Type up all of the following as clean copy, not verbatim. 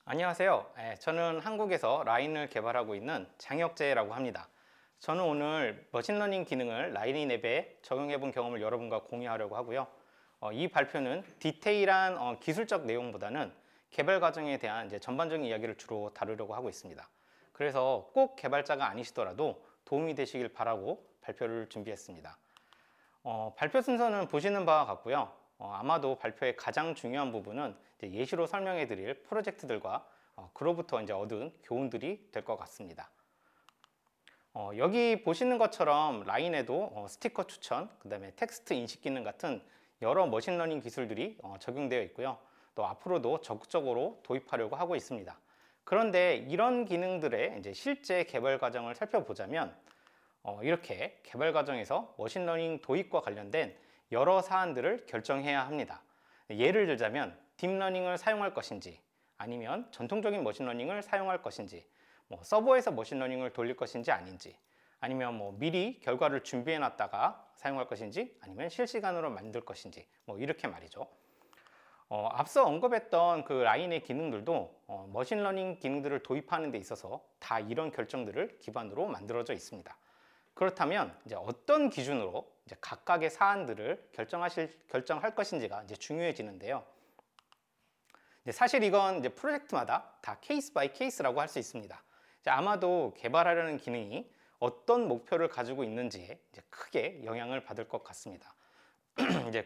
안녕하세요. 저는 한국에서 라인을 개발하고 있는 장혁재라고 합니다. 저는 오늘 머신러닝 기능을 라인 앱에 적용해 본 경험을 여러분과 공유하려고 하고요. 이 발표는 디테일한 기술적 내용보다는 개발 과정에 대한 전반적인 이야기를 주로 다루려고 하고 있습니다. 그래서 꼭 개발자가 아니시더라도 도움이 되시길 바라고 발표를 준비했습니다. 발표 순서는 보시는 바와 같고요. 아마도 발표의 가장 중요한 부분은 예시로 설명해 드릴 프로젝트들과 그로부터 얻은 교훈들이 될 것 같습니다. 여기 보시는 것처럼 라인에도 스티커 추천, 그 다음에 텍스트 인식 기능 같은 여러 머신러닝 기술들이 적용되어 있고요. 또 앞으로도 적극적으로 도입하려고 하고 있습니다. 그런데 이런 기능들의 실제 개발 과정을 살펴보자면 이렇게 개발 과정에서 머신러닝 도입과 관련된 여러 사안들을 결정해야 합니다. 예를 들자면 딥러닝을 사용할 것인지, 아니면 전통적인 머신러닝을 사용할 것인지, 서버에서 머신러닝을 돌릴 것인지 아닌지, 아니면 미리 결과를 준비해 놨다가 사용할 것인지, 아니면 실시간으로 만들 것인지, 이렇게 말이죠. 앞서 언급했던 그 라인의 기능들도 머신러닝 기능들을 도입하는 데 있어서 다 이런 결정들을 기반으로 만들어져 있습니다. 그렇다면 어떤 기준으로 각각의 사안들을 결정할 것인지가 중요해지는데요. 사실 이건 프로젝트마다 다 케이스 바이 케이스라고 할 수 있습니다. 아마도 개발하려는 기능이 어떤 목표를 가지고 있는지에 크게 영향을 받을 것 같습니다.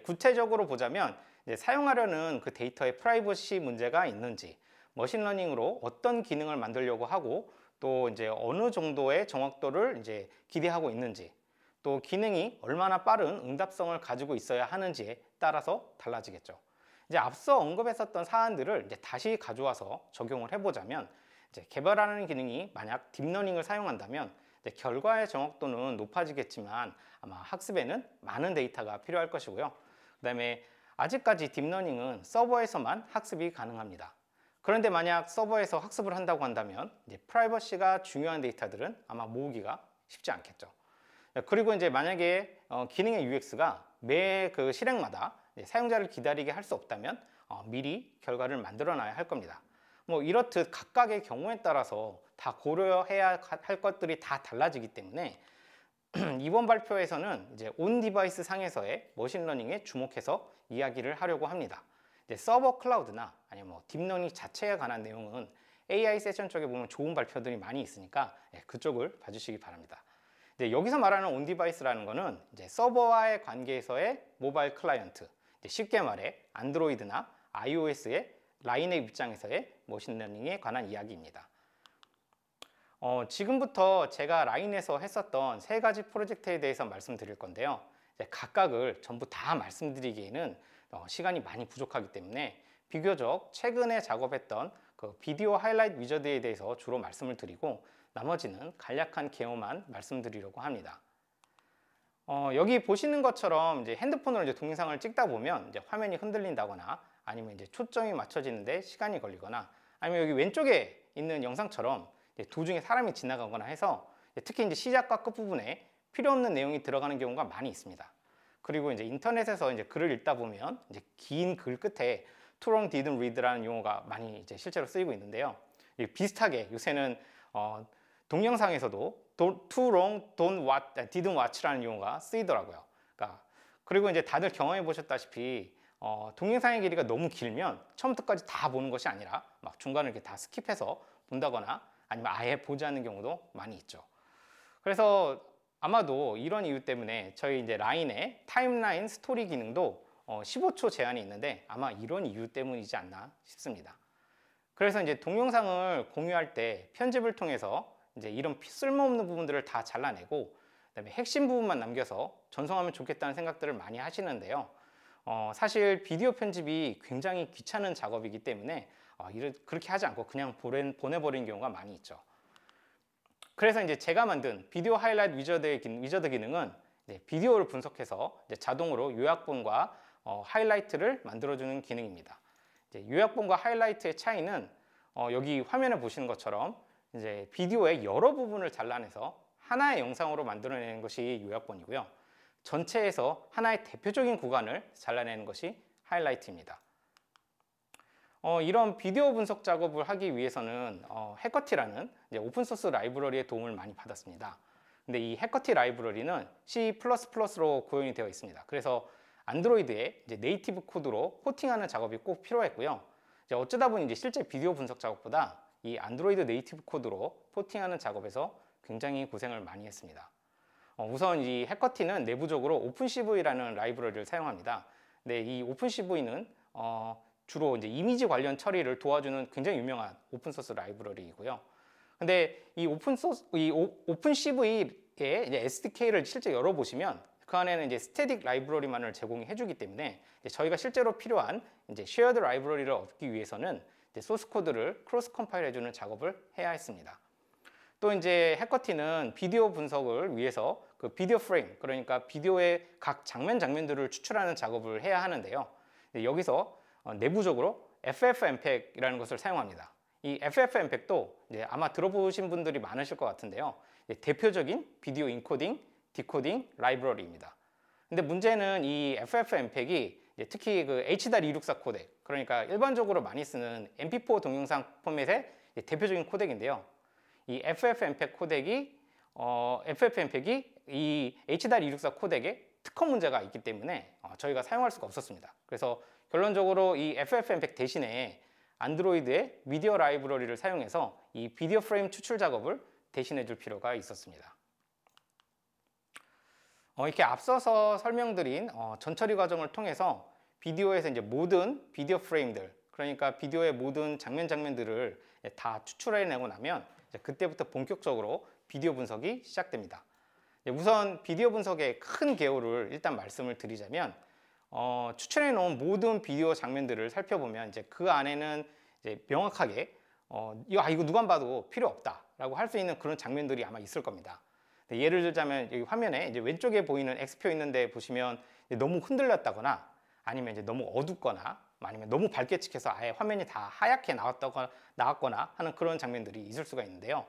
구체적으로 보자면 사용하려는 그 데이터의 프라이버시 문제가 있는지, 머신러닝으로 어떤 기능을 만들려고 하고 또 어느 정도의 정확도를 기대하고 있는지, 또 기능이 얼마나 빠른 응답성을 가지고 있어야 하는지에 따라서 달라지겠죠. 앞서 언급했었던 사안들을 다시 가져와서 적용을 해보자면, 개발하는 기능이 만약 딥러닝을 사용한다면 결과의 정확도는 높아지겠지만 아마 학습에는 많은 데이터가 필요할 것이고요. 그 다음에 아직까지 딥러닝은 서버에서만 학습이 가능합니다. 그런데 만약 서버에서 학습을 한다고 한다면 프라이버시가 중요한 데이터들은 아마 모으기가 쉽지 않겠죠. 그리고 만약에 기능의 UX가 매 그 실행마다 사용자를 기다리게 할 수 없다면 미리 결과를 만들어 놔야 할 겁니다. 이렇듯 각각의 경우에 따라서 다 고려해야 할 것들이 다 달라지기 때문에 이번 발표에서는 온 디바이스 상에서의 머신러닝에 주목해서 이야기를 하려고 합니다. 서버 클라우드나 아니면 딥러닝 자체에 관한 내용은 AI 세션 쪽에 보면 좋은 발표들이 많이 있으니까 그쪽을 봐주시기 바랍니다. 여기서 말하는 온 디바이스라는 거는 서버와의 관계에서의 모바일 클라이언트, 쉽게 말해 안드로이드나 iOS의 라인의 입장에서의 머신러닝에 관한 이야기입니다. 지금부터 제가 라인에서 했었던 세 가지 프로젝트에 대해서 말씀드릴 건데요. 각각을 전부 다 말씀드리기에는 시간이 많이 부족하기 때문에 비교적 최근에 작업했던 그 비디오 하이라이트 위저드에 대해서 주로 말씀을 드리고 나머지는 간략한 개요만 말씀드리려고 합니다. 여기 보시는 것처럼 핸드폰으로 동영상을 찍다 보면 화면이 흔들린다거나 아니면 초점이 맞춰지는데 시간이 걸리거나 아니면 여기 왼쪽에 있는 영상처럼 도중에 사람이 지나가거나 해서 특히 시작과 끝부분에 필요 없는 내용이 들어가는 경우가 많이 있습니다. 그리고 인터넷에서 글을 읽다 보면 긴 글 끝에 too long didn't read라는 용어가 많이 실제로 쓰이고 있는데요. 비슷하게 요새는 동영상에서도 too long didn't watch라는 용어가 쓰이더라고요. 그리고 다들 경험해 보셨다시피 동영상의 길이가 너무 길면 처음부터까지 다 보는 것이 아니라 막 중간을 이렇게 다 스킵해서 본다거나 아니면 아예 보지 않는 경우도 많이 있죠. 그래서 아마도 이런 이유 때문에 저희 라인의 타임라인 스토리 기능도 15초 제한이 있는데 아마 이런 이유 때문이지 않나 싶습니다. 그래서 동영상을 공유할 때 편집을 통해서 이런 쓸모없는 부분들을 다 잘라내고 그다음에 핵심 부분만 남겨서 전송하면 좋겠다는 생각들을 많이 하시는데요. 사실 비디오 편집이 굉장히 귀찮은 작업이기 때문에 그렇게 하지 않고 그냥 보내버리는 경우가 많이 있죠. 그래서 제가 만든 비디오 하이라이트 위저드 기능은 비디오를 분석해서 자동으로 요약본과 하이라이트를 만들어주는 기능입니다. 요약본과 하이라이트의 차이는 여기 화면을 보시는 것처럼 비디오의 여러 부분을 잘라내서 하나의 영상으로 만들어내는 것이 요약본이고요. 전체에서 하나의 대표적인 구간을 잘라내는 것이 하이라이트입니다. 이런 비디오 분석 작업을 하기 위해서는 해커티라는 이제 오픈소스 라이브러리의 도움을 많이 받았습니다. 근데 이 해커티 라이브러리는 C++로 구현이 되어 있습니다. 그래서 안드로이드에 이제 네이티브 코드로 포팅하는 작업이 꼭 필요했고요. 이제 어쩌다 보니 이제 실제 비디오 분석 작업보다 이 안드로이드 네이티브 코드로 포팅하는 작업에서 굉장히 고생을 많이 했습니다. 우선 이 해커티는 내부적으로 오픈CV라는 라이브러리를 사용합니다. 근데 이 오픈CV는 주로 이제 이미지 관련 처리를 도와주는 굉장히 유명한 오픈소스 라이브러리이고요. 근데 이 오픈CV의 이제 SDK를 실제 열어보시면 그 안에는 이제 스태틱 라이브러리만을 제공해 주기 때문에 저희가 실제로 필요한 이제 쉐어드 라이브러리를 얻기 위해서는 이제 소스 코드를 크로스 컴파일 해주는 작업을 해야 했습니다. 또 이제 해커티는 비디오 분석을 위해서 그 비디오 프레임, 그러니까 비디오의 각 장면들을 추출하는 작업을 해야 하는데요. 여기서 내부적으로 FFmpeg이라는 것을 사용합니다. 이 FFmpeg도 이제 아마 들어보신 분들이 많으실 것 같은데요. 대표적인 비디오 인코딩, 디코딩 라이브러리입니다. 근데 문제는 이 FFmpeg이 특히 그 H.264 코덱, 그러니까 일반적으로 많이 쓰는 MP4 동영상 포맷의 대표적인 코덱인데요. 이 FFmpeg 코덱이 FFmpeg이 이 H.264 코덱에 특허 문제가 있기 때문에 저희가 사용할 수가 없었습니다. 그래서 결론적으로 이 FFmpeg 대신에 안드로이드의 미디어 라이브러리를 사용해서 이 비디오 프레임 추출 작업을 대신해 줄 필요가 있었습니다. 이렇게 앞서서 설명드린 전처리 과정을 통해서 비디오에서 이제 모든 비디오 프레임들, 그러니까 비디오의 모든 장면들을 다 추출해내고 나면 이제 그때부터 본격적으로 비디오 분석이 시작됩니다. 우선 비디오 분석의 큰 개요를 일단 말씀을 드리자면 추출해 놓은 모든 비디오 장면들을 살펴보면 이제 그 안에는 이제 명확하게 이거 누가 봐도 필요 없다라고 할 수 있는 그런 장면들이 아마 있을 겁니다. 예를 들자면 여기 화면에 이제 왼쪽에 보이는 X표 있는데 보시면 너무 흔들렸다거나 아니면 이제 너무 어둡거나 아니면 너무 밝게 찍혀서 아예 화면이 다 하얗게 나왔거나 하는 그런 장면들이 있을 수가 있는데요.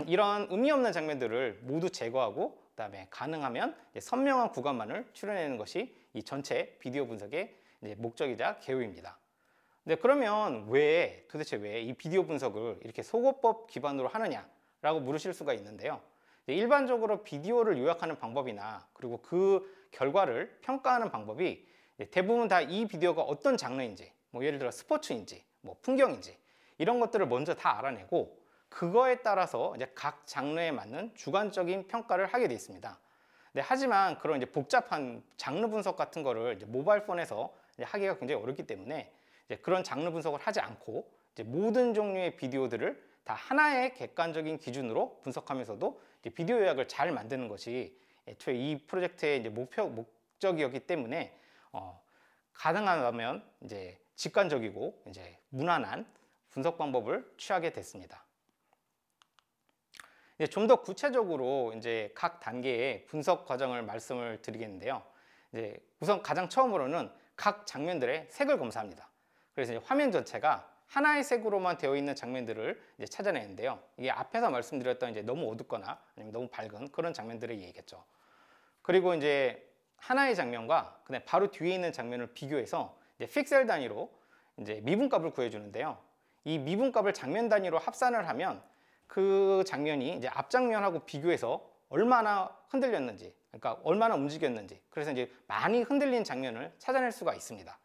이런 의미 없는 장면들을 모두 제거하고 그다음에 가능하면 선명한 구간만을 추려내는 것이 이 전체 비디오 분석의 목적이자 개요입니다. 근데 그러면 도대체 왜 이 비디오 분석을 이렇게 소거법 기반으로 하느냐라고 물으실 수가 있는데요. 일반적으로 비디오를 요약하는 방법이나 그리고 그 결과를 평가하는 방법이 대부분 다 이 비디오가 어떤 장르인지, 뭐 예를 들어 스포츠인지, 뭐 풍경인지 이런 것들을 먼저 다 알아내고 그거에 따라서 이제 각 장르에 맞는 주관적인 평가를 하게 돼 있습니다. 하지만 그런 이제 복잡한 장르 분석 같은 거를 이제 모바일 폰에서 이제 하기가 굉장히 어렵기 때문에 이제 그런 장르 분석을 하지 않고 이제 모든 종류의 비디오들을 다 하나의 객관적인 기준으로 분석하면서도 이제 비디오 요약을 잘 만드는 것이 애초에 이 프로젝트의 이제 목적이었기 때문에 가능하다면 이제 직관적이고 이제 무난한 분석 방법을 취하게 됐습니다. 좀 더 구체적으로 이제 각 단계의 분석 과정을 말씀을 드리겠는데요. 이제 우선 가장 처음으로는 각 장면들의 색을 검사합니다. 그래서 이제 화면 전체가 하나의 색으로만 되어 있는 장면들을 이제 찾아내는데요. 이게 앞에서 말씀드렸던 이제 너무 어둡거나 아니면 너무 밝은 그런 장면들을 얘기했죠. 그리고 이제 하나의 장면과 그다음에 바로 뒤에 있는 장면을 비교해서 이제 픽셀 단위로 이제 미분값을 구해주는데요. 이 미분값을 장면 단위로 합산을 하면 그 장면이 이제 앞장면하고 비교해서 얼마나 흔들렸는지, 그러니까 얼마나 움직였는지, 그래서 이제 많이 흔들린 장면을 찾아낼 수가 있습니다.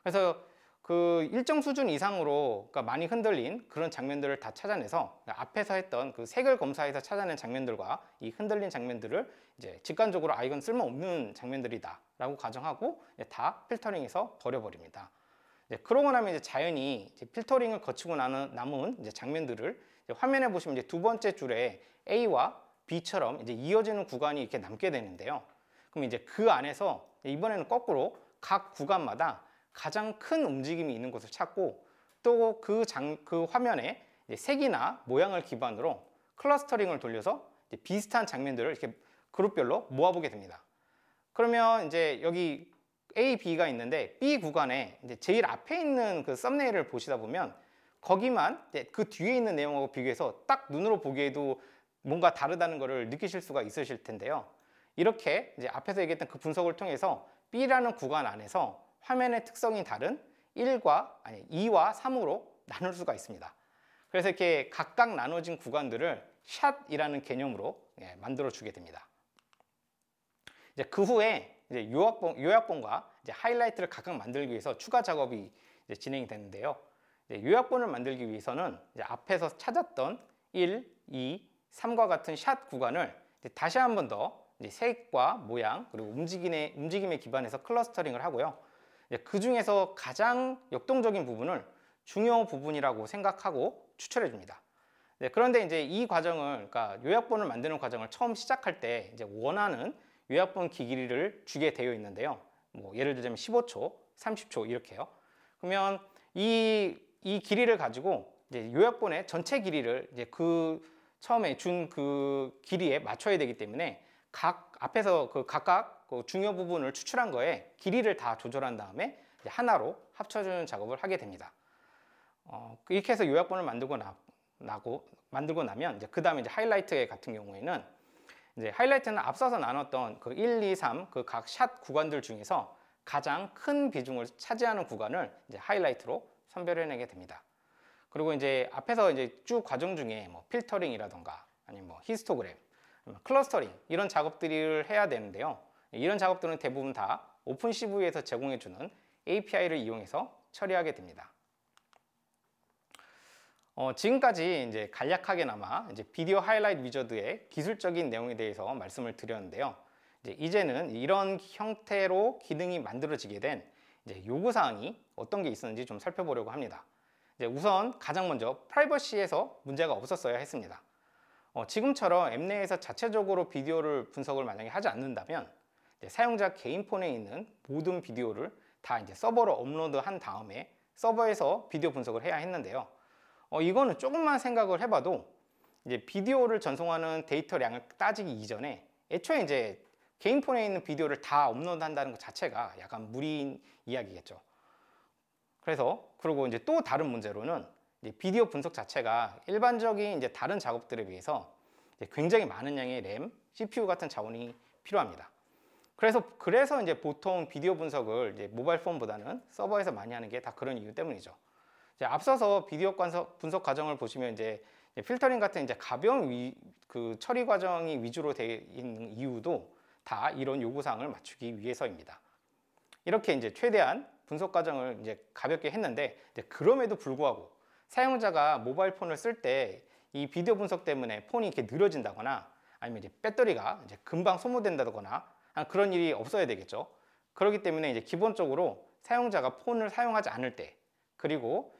그래서 그 일정 수준 이상으로 그러니까 많이 흔들린 그런 장면들을 다 찾아내서 앞에서 했던 그 색을 검사해서 찾아낸 장면들과 이 흔들린 장면들을 이제 직관적으로 이건 쓸모없는 장면들이다 라고 가정하고 다 필터링해서 버려버립니다. 그러고 나면 이제 자연히 이제 필터링을 거치고 남은 이제 장면들을 이제 화면에 보시면 이제 두 번째 줄에 A와 B처럼 이제 이어지는 구간이 이렇게 남게 되는데요. 그럼 이제 그 안에서 이번에는 거꾸로 각 구간마다 가장 큰 움직임이 있는 곳을 찾고 또 그 화면에 이제 색이나 모양을 기반으로 클러스터링을 돌려서 이제 비슷한 장면들을 이렇게 그룹별로 모아보게 됩니다. 그러면 이제 여기 A, B가 있는데 B 구간에 이제 제일 앞에 있는 그 썸네일을 보시다 보면 거기만 이제 그 뒤에 있는 내용하고 비교해서 딱 눈으로 보기에도 뭔가 다르다는 것을 느끼실 수가 있으실 텐데요. 이렇게 이제 앞에서 얘기했던 그 분석을 통해서 B라는 구간 안에서 화면의 특성이 다른 2와 3으로 나눌 수가 있습니다. 그래서 이렇게 각각 나눠진 구간들을 샷이라는 개념으로 만들어 주게 됩니다. 이제 그 후에 이제 요약본과 이제 하이라이트를 각각 만들기 위해서 추가 작업이 이제 진행이 되는데요. 요약본을 만들기 위해서는 이제 앞에서 찾았던 1, 2, 3과 같은 샷 구간을 다시 한 번 더 색과 모양 그리고 움직임에 기반해서 클러스터링을 하고요. 그 중에서 가장 역동적인 부분을 중요 부분이라고 생각하고 추천해 줍니다. 그런데 이제 이 과정을, 그러니까 요약본을 만드는 과정을 처음 시작할 때 이제 원하는 요약본 길이를 주게 되어 있는데요. 뭐 예를 들자면 15초, 30초 이렇게요. 그러면 이 길이를 가지고 이제 요약본의 전체 길이를 이제 그 처음에 준 그 길이에 맞춰야 되기 때문에 앞에서 각각 그 중요 부분을 추출한 거에 길이를 다 조절한 다음에 이제 하나로 합쳐주는 작업을 하게 됩니다. 이렇게 해서 요약본을 만들고 나면 이제 그 다음에 이제 하이라이트 같은 경우에는 이제 하이라이트는 앞서서 나눴던 그 1, 2, 3 그 각 샷 구간들 중에서 가장 큰 비중을 차지하는 구간을 이제 하이라이트로 선별해내게 됩니다. 그리고 이제 앞에서 이제 쭉 과정 중에 뭐 필터링이라던가 아니면 뭐 히스토그램, 클러스터링 이런 작업들을 해야 되는데요. 이런 작업들은 대부분 다 오픈CV에서 제공해주는 API를 이용해서 처리하게 됩니다. 지금까지 이제 간략하게나마 이제 비디오 하이라이트 위저드의 기술적인 내용에 대해서 말씀을 드렸는데요. 이제는 이런 형태로 기능이 만들어지게 된 이제 요구사항이 어떤 게 있었는지 좀 살펴보려고 합니다. 우선 가장 먼저 프라이버시에서 문제가 없었어야 했습니다. 지금처럼 앱 내에서 자체적으로 비디오를 분석을 만약에 하지 않는다면 사용자 개인 폰에 있는 모든 비디오를 다 이제 서버로 업로드한 다음에 서버에서 비디오 분석을 해야 했는데요. 이거는 조금만 생각을 해봐도 이제 비디오를 전송하는 데이터량을 따지기 이전에 애초에 이제 개인 폰에 있는 비디오를 다 업로드한다는 것 자체가 약간 무리인 이야기겠죠. 그리고 이제 또 다른 문제로는 이제 비디오 분석 자체가 일반적인 이제 다른 작업들에 비해서 이제 굉장히 많은 양의 램, CPU 같은 자원이 필요합니다. 그래서 이제 보통 비디오 분석을 이제 모바일 폰보다는 서버에서 많이 하는 게 다 그런 이유 때문이죠. 이제 앞서서 비디오 분석 과정을 보시면 이제 필터링 같은 이제 가벼운 그 처리 과정이 위주로 되어 있는 이유도 다 이런 요구사항을 맞추기 위해서입니다. 이렇게 이제 최대한 분석 과정을 이제 가볍게 했는데 이제 그럼에도 불구하고 사용자가 모바일 폰을 쓸 때 이 비디오 분석 때문에 폰이 이렇게 느려진다거나 아니면 이제 배터리가 이제 금방 소모된다거나 그런 일이 없어야 되겠죠. 그렇기 때문에 이제 기본적으로 사용자가 폰을 사용하지 않을 때 그리고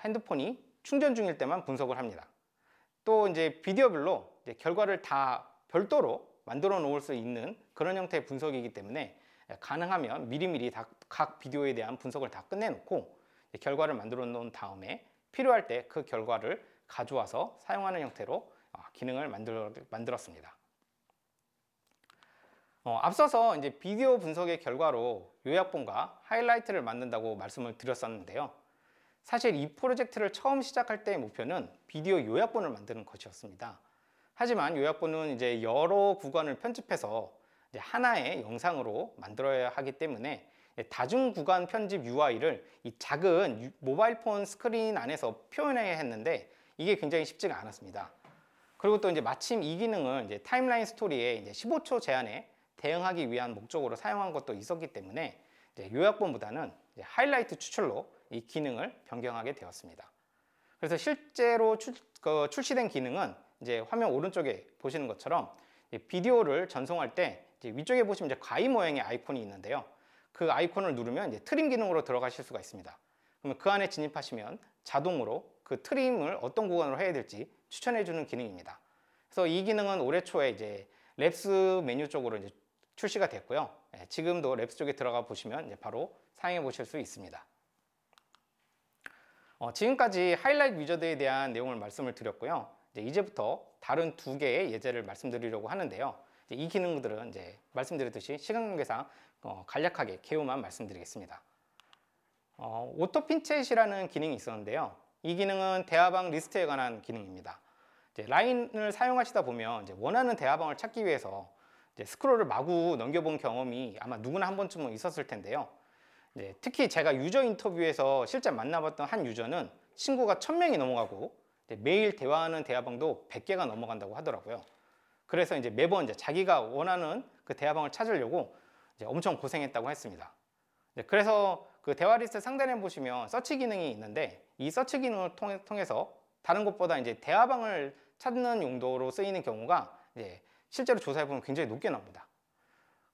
핸드폰이 충전 중일 때만 분석을 합니다. 또 이제 비디오별로 이제 결과를 다 별도로 만들어 놓을 수 있는 그런 형태의 분석이기 때문에 가능하면 미리미리 각 비디오에 대한 분석을 다 끝내놓고 결과를 만들어 놓은 다음에 필요할 때 그 결과를 가져와서 사용하는 형태로 기능을 만들었습니다. 앞서서 이제 비디오 분석의 결과로 요약본과 하이라이트를 만든다고 말씀을 드렸었는데요. 사실 이 프로젝트를 처음 시작할 때의 목표는 비디오 요약본을 만드는 것이었습니다. 하지만 요약본은 이제 여러 구간을 편집해서 이제 하나의 영상으로 만들어야 하기 때문에 다중 구간 편집 UI를 이 작은 모바일 폰 스크린 안에서 표현해야 했는데 이게 굉장히 쉽지가 않았습니다. 그리고 또 이제 마침 이 기능을 이제 타임라인 스토리에 이제 15초 제한에 대응하기 위한 목적으로 사용한 것도 있었기 때문에 이제 요약본보다는 이제 하이라이트 추출로 이 기능을 변경하게 되었습니다. 그래서 실제로 출시된 기능은 이제 화면 오른쪽에 보시는 것처럼 비디오를 전송할 때 이제 위쪽에 보시면 이제 가위 모양의 아이콘이 있는데요. 그 아이콘을 누르면 이제 트림 기능으로 들어가실 수가 있습니다. 그러면 그 안에 진입하시면 자동으로 그 트림을 어떤 구간으로 해야 될지 추천해주는 기능입니다. 그래서 이 기능은 올해 초에 이제 랩스 메뉴 쪽으로 이제 출시가 됐고요. 지금도 랩스 쪽에 들어가 보시면 이제 바로 사용해 보실 수 있습니다. 지금까지 하이라이트 위저드에 대한 내용을 말씀을 드렸고요. 이제부터 다른 두 개의 예제를 말씀드리려고 하는데요. 이 기능들은 이제 말씀드렸듯이 시간 관계상 간략하게 개요만 말씀드리겠습니다. 오토 핀셋이라는 기능이 있었는데요. 이 기능은 대화방 리스트에 관한 기능입니다. 라인을 사용하시다 보면 이제 원하는 대화방을 찾기 위해서 이제 스크롤을 마구 넘겨본 경험이 아마 누구나 한 번쯤은 있었을 텐데요. 특히 제가 유저 인터뷰에서 실제 만나봤던 한 유저는 친구가 1000명이 넘어가고 매일 대화하는 대화방도 100개가 넘어간다고 하더라고요. 그래서 이제 매번 이제 자기가 원하는 그 대화방을 찾으려고 이제 엄청 고생했다고 했습니다. 그래서 그 대화 리스트 상단에 보시면 서치 기능이 있는데 이 서치 기능을 통해서 다른 것보다 이제 대화방을 찾는 용도로 쓰이는 경우가 이제 실제로 조사해 보면 굉장히 높게 나옵니다.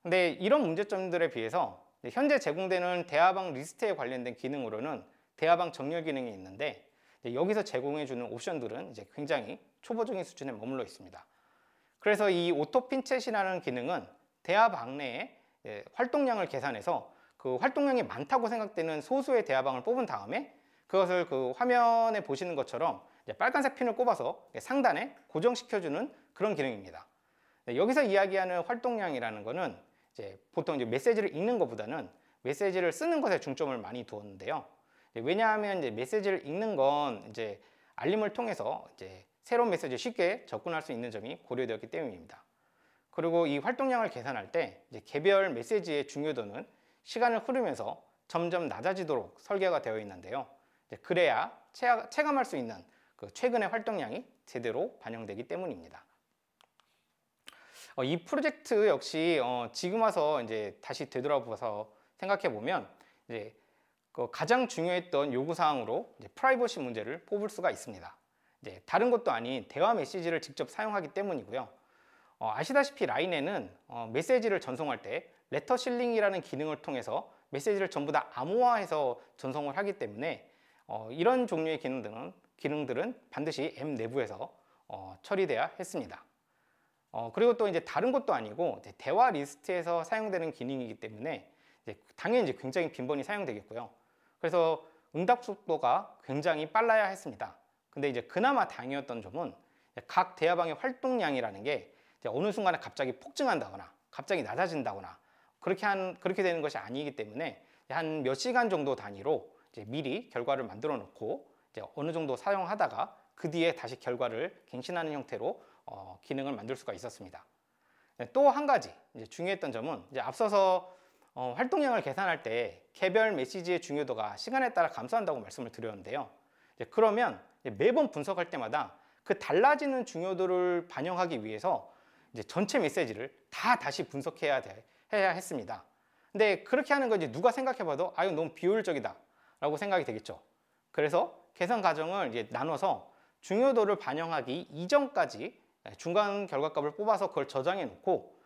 근데 이런 문제점들에 비해서 현재 제공되는 대화방 리스트에 관련된 기능으로는 대화방 정렬 기능이 있는데 여기서 제공해주는 옵션들은 이제 굉장히 초보적인 수준에 머물러 있습니다. 그래서 이 오토 핀챗이라는 기능은 대화방 내에 활동량을 계산해서 그 활동량이 많다고 생각되는 소수의 대화방을 뽑은 다음에 그것을 그 화면에 보시는 것처럼 빨간색 핀을 꼽아서 상단에 고정시켜주는 그런 기능입니다. 여기서 이야기하는 활동량이라는 것은 보통 이제 메시지를 읽는 것보다는 메시지를 쓰는 것에 중점을 많이 두었는데요. 왜냐하면 이제 메시지를 읽는 건 이제 알림을 통해서 이제 새로운 메시지에 쉽게 접근할 수 있는 점이 고려되었기 때문입니다. 그리고 이 활동량을 계산할 때 이제 개별 메시지의 중요도는 시간을 흐르면서 점점 낮아지도록 설계가 되어 있는데요. 그래야 체감할 수 있는 그 최근의 활동량이 제대로 반영되기 때문입니다. 이 프로젝트 역시 지금 와서 이제 다시 되돌아보서 생각해 보면 이제 그 가장 중요했던 요구 사항으로 프라이버시 문제를 뽑을 수가 있습니다. 다른 것도 아닌 대화 메시지를 직접 사용하기 때문이고요. 아시다시피 라인에는 메시지를 전송할 때 레터 실링이라는 기능을 통해서 메시지를 전부 다 암호화해서 전송을 하기 때문에 이런 종류의 기능들은 반드시 앱 내부에서 처리돼야 했습니다. 그리고 또 이제 다른 것도 아니고 대화 리스트에서 사용되는 기능이기 때문에 당연히 이제 굉장히 빈번히 사용되겠고요. 그래서 응답 속도가 굉장히 빨라야 했습니다. 근데 이제 그나마 다행이었던 점은 각 대화방의 활동량이라는 게 어느 순간에 갑자기 폭증한다거나 갑자기 낮아진다거나 그렇게 되는 것이 아니기 때문에 한 몇 시간 정도 단위로 미리 결과를 만들어 놓고 어느 정도 사용하다가 그 뒤에 다시 결과를 갱신하는 형태로 기능을 만들 수가 있었습니다. 또 한 가지 중요했던 점은 앞서서 활동량을 계산할 때 개별 메시지의 중요도가 시간에 따라 감소한다고 말씀을 드렸는데요. 그러면 매번 분석할 때마다 그 달라지는 중요도를 반영하기 위해서 전체 메시지를 다시 분석해야 했습니다. 근데 그렇게 하는 거 누가 생각해봐도 아유 너무 비효율적이다 라고 생각이 되겠죠. 그래서 계산 과정을 나눠서 중요도를 반영하기 이전까지 중간 결과값을 뽑아서 그걸 저장해 놓고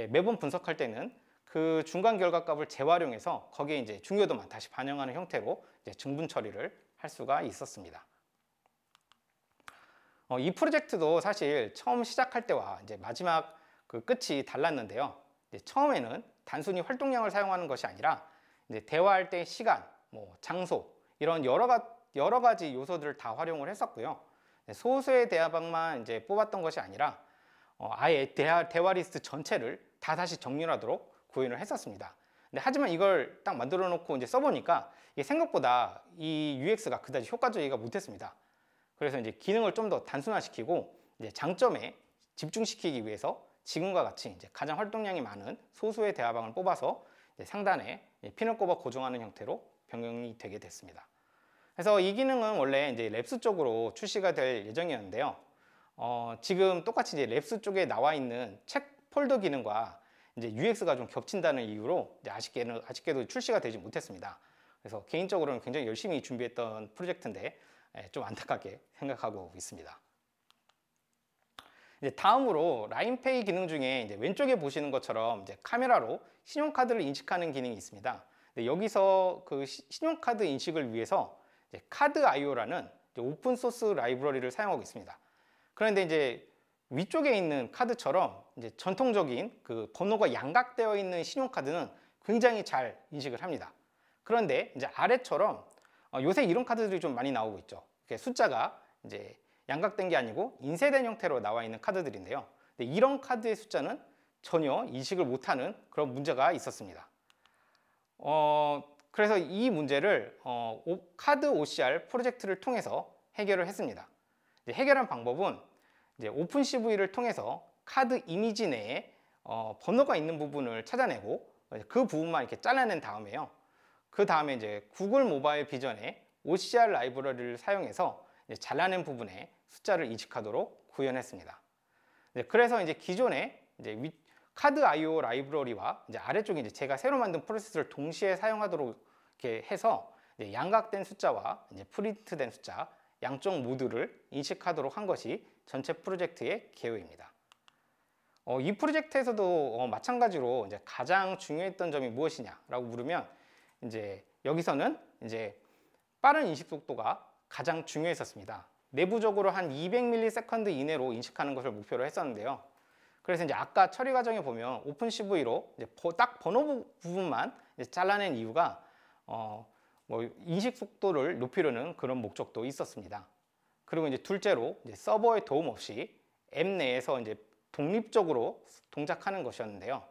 매번 분석할 때는 그 중간 결과값을 재활용해서 거기에 중요도만 다시 반영하는 형태로 증분 처리를 할 수가 있었습니다. 이 프로젝트도 사실 처음 시작할 때와 마지막 그 끝이 달랐는데요. 처음에는 단순히 활동량을 사용하는 것이 아니라 대화할 때 시간, 장소 이런 여러 가지 요소들을 다 활용을 했었고요. 소수의 대화방만 뽑았던 것이 아니라 아예 대화 리스트 전체를 다시 정렬하도록 구현을 했었습니다. 하지만 이걸 딱 만들어 놓고 써보니까 이게 생각보다 이 UX가 그다지 효과적이가 못했습니다. 그래서 기능을 좀 더 단순화시키고 장점에 집중시키기 위해서 지금과 같이 가장 활동량이 많은 소수의 대화방을 뽑아서 상단에 핀을 꼽아 고정하는 형태로 변경이 되게 됐습니다. 그래서 이 기능은 원래 랩스 쪽으로 출시가 될 예정이었는데요. 지금 똑같이 랩스 쪽에 나와 있는 책 폴더 기능과 UX가 좀 겹친다는 이유로 아쉽게도 출시가 되지 못했습니다. 그래서 개인적으로는 굉장히 열심히 준비했던 프로젝트인데 좀 안타깝게 생각하고 있습니다. 다음으로 라인페이 기능 중에 왼쪽에 보시는 것처럼 카메라로 신용카드를 인식하는 기능이 있습니다. 여기서 그 신용카드 인식을 위해서 카드.io라는 오픈소스 라이브러리를 사용하고 있습니다. 그런데 위쪽에 있는 카드처럼 전통적인 그 번호가 양각되어 있는 신용카드는 굉장히 잘 인식을 합니다. 그런데 아래처럼 요새 이런 카드들이 좀 많이 나오고 있죠. 숫자가 양각된 게 아니고 인쇄된 형태로 나와 있는 카드들인데요. 이런 카드의 숫자는 전혀 인식을 못하는 그런 문제가 있었습니다. 그래서 이 문제를 카드 OCR 프로젝트를 통해서 해결을 했습니다. 해결한 방법은 오픈CV를 통해서 카드 이미지 내에 번호가 있는 부분을 찾아내고 그 부분만 이렇게 잘라낸 다음에요. 그 다음에 이제 구글 모바일 비전의 OCR 라이브러리를 사용해서 이제 잘라낸 부분에 숫자를 인식하도록 구현했습니다. 그래서 이제 기존의 이제 카드 IO 라이브러리와 이제 아래쪽에 이제 제가 새로 만든 프로세스를 동시에 사용하도록 이렇게 해서 이제 양각된 숫자와 이제 프린트된 숫자 양쪽 모두를 인식하도록 한 것이 전체 프로젝트의 개요입니다. 이 프로젝트에서도 마찬가지로 이제 가장 중요했던 점이 무엇이냐라고 물으면 이제 여기서는 이제 빠른 인식 속도가 가장 중요했었습니다. 내부적으로 한 200ms 이내로 인식하는 것을 목표로 했었는데요. 그래서 이제 아까 처리 과정에 보면 오픈CV로 이제 딱 번호 부분만 이제 잘라낸 이유가 뭐 인식 속도를 높이려는 그런 목적도 있었습니다. 그리고 이제 둘째로 이제 서버의 도움 없이 앱 내에서 이제 독립적으로 동작하는 것이었는데요.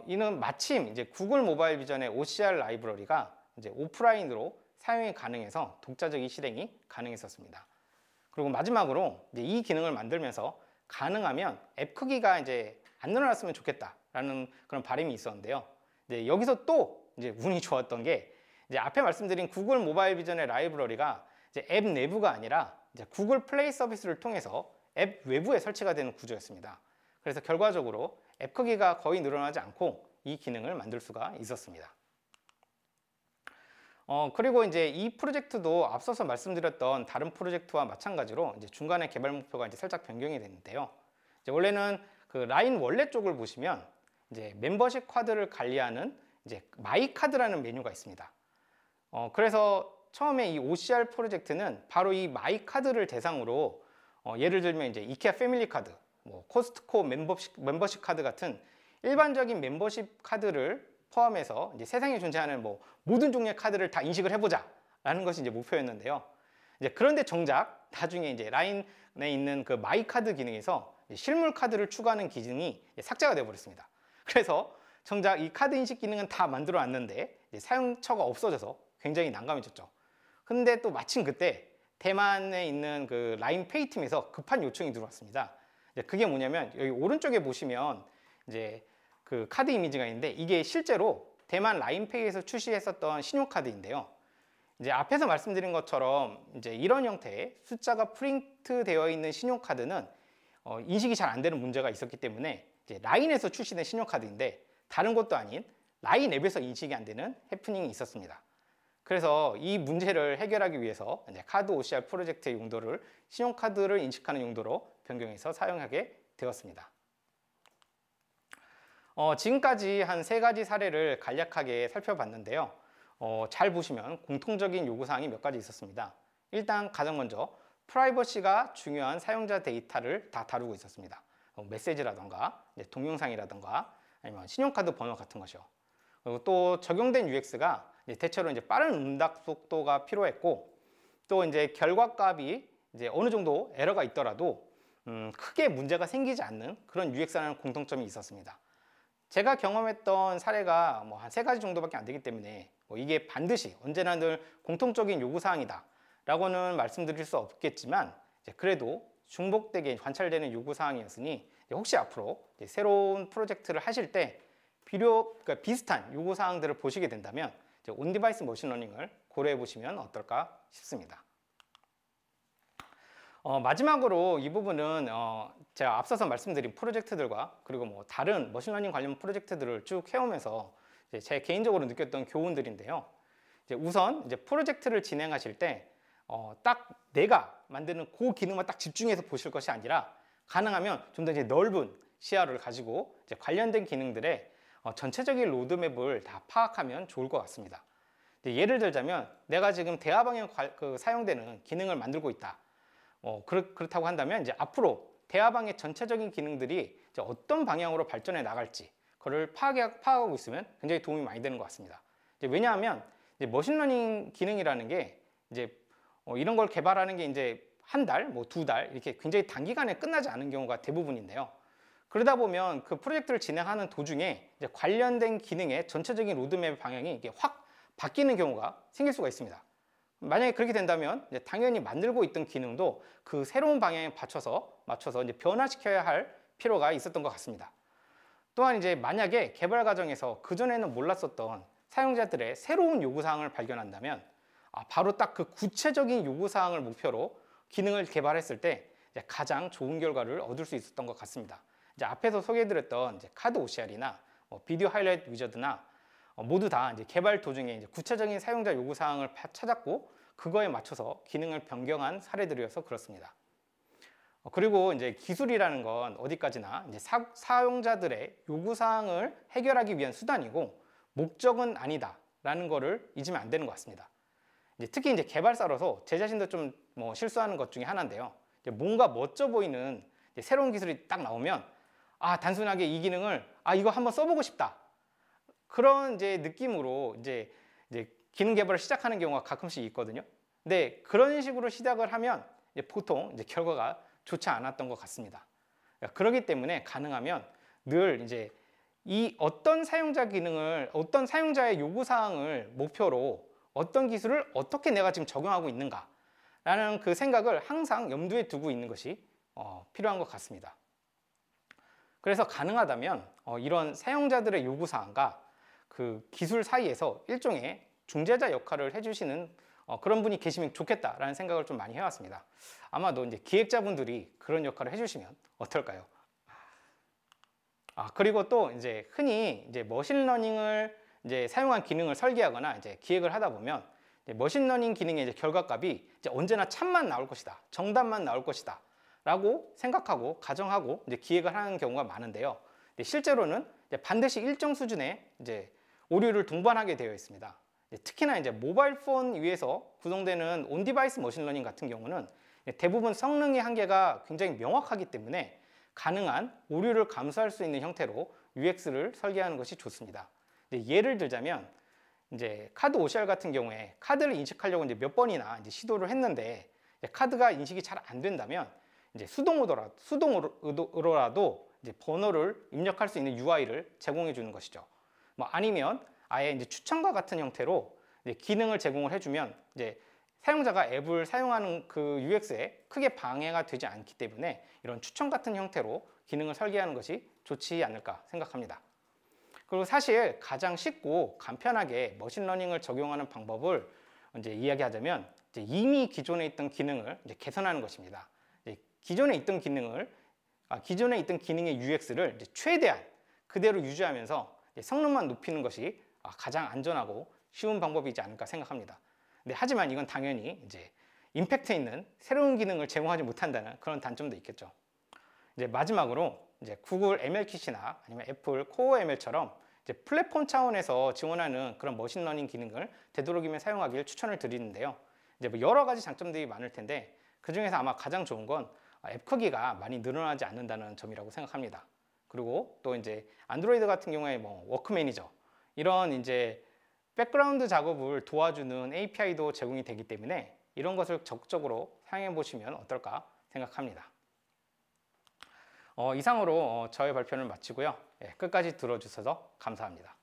이는 마침 이제 구글 모바일 비전의 OCR 라이브러리가 이제 오프라인으로 사용이 가능해서 독자적인 실행이 가능했었습니다. 그리고 마지막으로 이제 이 기능을 만들면서 가능하면 앱 크기가 이제 안 늘어났으면 좋겠다라는 그런 바람이 있었는데요. 이제 여기서 또 이제 운이 좋았던 게 이제 앞에 말씀드린 구글 모바일 비전의 라이브러리가 이제 앱 내부가 아니라 이제 구글 플레이 서비스를 통해서 앱 외부에 설치가 되는 구조였습니다. 그래서 결과적으로 앱 크기가 거의 늘어나지 않고 이 기능을 만들 수가 있었습니다. 그리고 이제 이 프로젝트도 앞서서 말씀드렸던 다른 프로젝트와 마찬가지로 이제 중간에 개발 목표가 이제 살짝 변경이 됐는데요. 이제 원래는 그 라인 원래 쪽을 보시면 이제 멤버십 카드를 관리하는 이제 마이 카드라는 메뉴가 있습니다. 그래서 처음에 이 OCR 프로젝트는 바로 이 마이 카드를 대상으로 예를 들면 이제 이케아 패밀리 카드, 뭐 코스트코 멤버십 카드 같은 일반적인 멤버십 카드를 포함해서 이제 세상에 존재하는 뭐 모든 종류의 카드를 다 인식을 해보자라는 것이 이제 목표였는데요. 이제 그런데 정작 나중에 이제 라인에 있는 그 마이 카드 기능에서 실물 카드를 추가하는 기능이 삭제가 되어버렸습니다. 그래서 정작 이 카드 인식 기능은 다 만들어 놨는데 사용처가 없어져서 굉장히 난감해졌죠. 근데 또 마침 그때 대만에 있는 그 라인페이 팀에서 급한 요청이 들어왔습니다. 그게 뭐냐면 여기 오른쪽에 보시면 이제 그 카드 이미지가 있는데 이게 실제로 대만 라인페이에서 출시했었던 신용카드인데요. 이제 앞에서 말씀드린 것처럼 이제 이런 형태의 숫자가 프린트 되어 있는 신용카드는 인식이 잘 안 되는 문제가 있었기 때문에 이제 라인에서 출시된 신용카드인데 다른 것도 아닌 라인 앱에서 인식이 안 되는 해프닝이 있었습니다. 그래서 이 문제를 해결하기 위해서 이제 카드 OCR 프로젝트의 용도를 신용카드를 인식하는 용도로 변경해서 사용하게 되었습니다. 지금까지 한 3가지 사례를 간략하게 살펴봤는데요. 잘 보시면 공통적인 요구사항이 몇 가지 있었습니다. 일단 가장 먼저 프라이버시가 중요한 사용자 데이터를 다 다루고 있었습니다. 메시지라던가 동영상이라던가 아니면 신용카드 번호 같은 것이요. 그리고 또 적용된 UX가 대체로 이제 빠른 응답 속도가 필요했고 또 이제 결과값이 이제 어느 정도 에러가 있더라도 크게 문제가 생기지 않는 그런 UX라는 공통점이 있었습니다. 제가 경험했던 사례가 뭐 한 3가지 정도밖에 안 되기 때문에 뭐 이게 반드시 언제나 늘 공통적인 요구사항이다 라고는 말씀드릴 수 없겠지만 그래도 중복되게 관찰되는 요구사항이었으니 혹시 앞으로 새로운 프로젝트를 하실 때 그러니까 비슷한 요구사항들을 보시게 된다면 온디바이스 머신러닝을 고려해 보시면 어떨까 싶습니다. 마지막으로 이 부분은 제가 앞서서 말씀드린 프로젝트들과 그리고 뭐 다른 머신러닝 관련 프로젝트들을 쭉 해오면서 제 개인적으로 느꼈던 교훈들인데요. 우선 프로젝트를 진행하실 때 딱 내가 만드는 그 기능만 딱 집중해서 보실 것이 아니라 가능하면 좀 더 넓은 시야를 가지고 관련된 기능들의 전체적인 로드맵을 다 파악하면 좋을 것 같습니다. 예를 들자면 내가 지금 대화방에 사용되는 기능을 만들고 있다. 그렇다고 한다면 이제 앞으로 대화방의 전체적인 기능들이 어떤 방향으로 발전해 나갈지 그걸 파악하고 있으면 굉장히 도움이 많이 되는 것 같습니다. 왜냐하면 머신러닝 기능이라는 게 이런 걸 개발하는 게 이제 한 달, 뭐 2달 이렇게 굉장히 단기간에 끝나지 않은 경우가 대부분인데요. 그러다 보면 그 프로젝트를 진행하는 도중에 관련된 기능의 전체적인 로드맵 방향이 이게 확 바뀌는 경우가 생길 수가 있습니다. 만약에 그렇게 된다면 당연히 만들고 있던 기능도 그 새로운 방향에 맞춰서 이제 변화시켜야 할 필요가 있었던 것 같습니다. 또한 만약에 개발 과정에서 그전에는 몰랐었던 사용자들의 새로운 요구사항을 발견한다면 바로 딱 그 구체적인 요구사항을 목표로 기능을 개발했을 때 이제 가장 좋은 결과를 얻을 수 있었던 것 같습니다. 이제 앞에서 소개해드렸던 이제 카드 OCR이나 비디오 하이라이트 위저드나 모두 다 이제 개발 도중에 이제 구체적인 사용자 요구사항을 찾았고 그거에 맞춰서 기능을 변경한 사례들이어서 그렇습니다. 그리고 이제 기술이라는 건 어디까지나 이제 사용자들의 요구사항을 해결하기 위한 수단이고 목적은 아니다라는 거를 잊으면 안 되는 것 같습니다. 특히 이제 개발사로서 제 자신도 좀 실수하는 것 중에 하나인데요. 뭔가 멋져 보이는 새로운 기술이 딱 나오면 단순하게 이 기능을 이거 한번 써보고 싶다. 그런 이제 느낌으로 이제 기능 개발을 시작하는 경우가 가끔씩 있거든요. 근데 그런 식으로 시작을 하면 보통 이제 결과가 좋지 않았던 것 같습니다. 그렇기 때문에 가능하면 늘 이제 이 어떤 사용자 기능을 어떤 사용자의 요구 사항을 목표로 어떤 기술을 어떻게 내가 지금 적용하고 있는가 라는 그 생각을 항상 염두에 두고 있는 것이 필요한 것 같습니다. 그래서 가능하다면 이런 사용자들의 요구 사항과 그 기술 사이에서 일종의 중재자 역할을 해주시는 그런 분이 계시면 좋겠다라는 생각을 좀 많이 해왔습니다. 아마도 이제 기획자분들이 그런 역할을 해주시면 어떨까요? 그리고 또 이제 흔히 이제 머신러닝을 이제 사용한 기능을 설계하거나 이제 기획을 하다 보면 머신러닝 기능의 이제 결과값이 이제 언제나 참만 나올 것이다, 정답만 나올 것이다 라고 생각하고 가정하고 이제 기획을 하는 경우가 많은데요. 실제로는 이제 반드시 일정 수준의 이제 오류를 동반하게 되어 있습니다. 특히나 이제 모바일 폰 위에서 구성되는 온디바이스 머신러닝 같은 경우는 대부분 성능의 한계가 굉장히 명확하기 때문에 가능한 오류를 감수할 수 있는 형태로 UX를 설계하는 것이 좋습니다. 예를 들자면 이제 카드 OCR 같은 경우에 카드를 인식하려고 이제 몇 번이나 이제 시도를 했는데 카드가 인식이 잘 안 된다면 이제 수동으로라도 이제 번호를 입력할 수 있는 UI를 제공해 주는 것이죠. 아니면 아예 이제 추천과 같은 형태로 이제 기능을 제공을 해주면 이제 사용자가 앱을 사용하는 그 UX에 크게 방해가 되지 않기 때문에 이런 추천 같은 형태로 기능을 설계하는 것이 좋지 않을까 생각합니다. 그리고 사실 가장 쉽고 간편하게 머신러닝을 적용하는 방법을 이제 이야기하자면 이제 이미 기존에 있던 기능을 이제 개선하는 것입니다. 기존에 있던 기능의 UX를 이제 최대한 그대로 유지하면서 성능만 높이는 것이 가장 안전하고 쉬운 방법이지 않을까 생각합니다. 하지만 이건 당연히 이제 임팩트 있는 새로운 기능을 제공하지 못한다는 그런 단점도 있겠죠. 이제 마지막으로 이제 구글 MLKit이나 아니면 애플 코어 ML처럼 이제 플랫폼 차원에서 지원하는 그런 머신러닝 기능을 되도록이면 사용하길 추천을 드리는데요. 이제 여러 가지 장점들이 많을 텐데 그 중에서 아마 가장 좋은 건 앱 크기가 많이 늘어나지 않는다는 점이라고 생각합니다. 그리고 또 이제 안드로이드 같은 경우에 워크 매니저 이런 이제 백그라운드 작업을 도와주는 API도 제공이 되기 때문에 이런 것을 적극적으로 사용해 보시면 어떨까 생각합니다. 이상으로 저의 발표를 마치고요. 끝까지 들어주셔서 감사합니다.